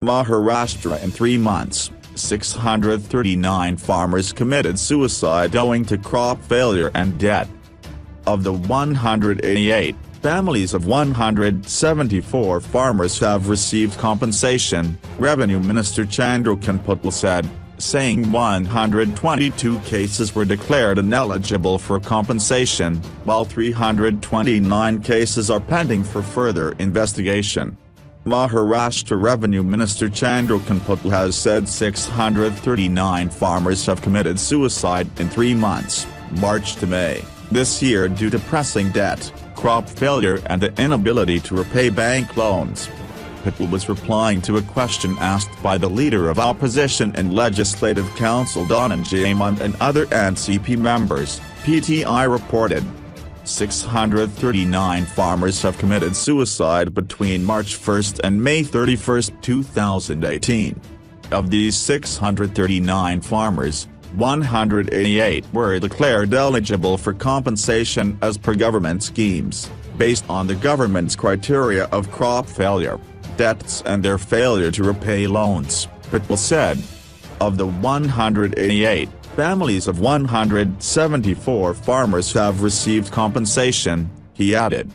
Maharashtra in 3 months, 639 farmers committed suicide owing to crop failure and debt. Of the 188, families of 174 farmers have received compensation, Revenue Minister Chandrakant Patil said, saying 122 cases were declared ineligible for compensation, while 329 cases are pending for further investigation. Maharashtra Revenue Minister Chandrakant Patil has said 639 farmers have committed suicide in 3 months, March to May, this year due to pressing debt, crop failure and the inability to repay bank loans. Patil was replying to a question asked by the Leader of Opposition and Legislative Council Dhananjay Munde and other NCP members, PTI reported. 639 farmers have committed suicide between March 1 and May 31, 2018. Of these 639 farmers, 188 were declared eligible for compensation as per government schemes, based on the government's criteria of crop failure, debts and their failure to repay loans, Patil said. Of the 188, families of 174 farmers have received compensation, he added.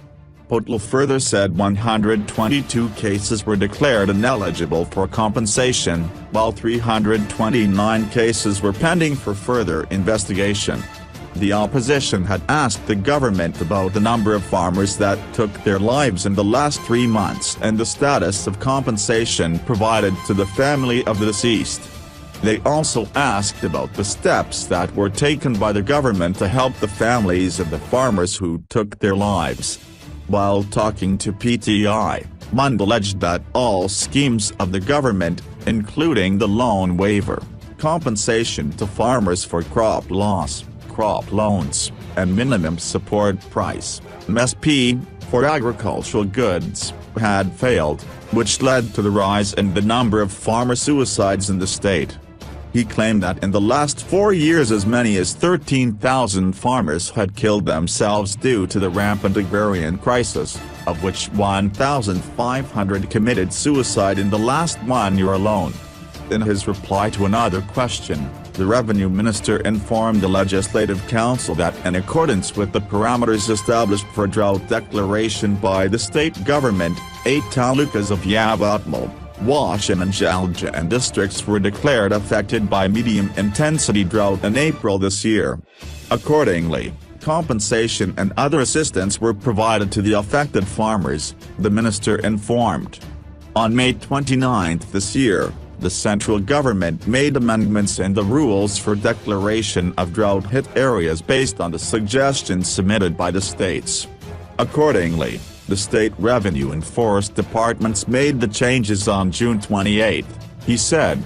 Patil further said 122 cases were declared ineligible for compensation, while 329 cases were pending for further investigation. The opposition had asked the government about the number of farmers that took their lives in the last 3 months and the status of compensation provided to the family of the deceased. They also asked about the steps that were taken by the government to help the families of the farmers who took their lives. While talking to PTI, Munde alleged that all schemes of the government, including the loan waiver, compensation to farmers for crop loss, crop loans, and minimum support price (MSP) for agricultural goods, had failed, which led to the rise in the number of farmer suicides in the state. He claimed that in the last 4 years as many as 13,000 farmers had killed themselves due to the rampant agrarian crisis, of which 1,500 committed suicide in the last 1 year alone. In his reply to another question, the Revenue Minister informed the Legislative Council that in accordance with the parameters established for drought declaration by the state government, 8 talukas of Yavatmal, Washim and Jalja and districts were declared affected by medium-intensity drought in April this year. Accordingly, compensation and other assistance were provided to the affected farmers, the minister informed. On May 29 this year, the central government made amendments in the rules for declaration of drought-hit areas based on the suggestions submitted by the states. Accordingly, the state revenue and forest departments made the changes on June 28, he said.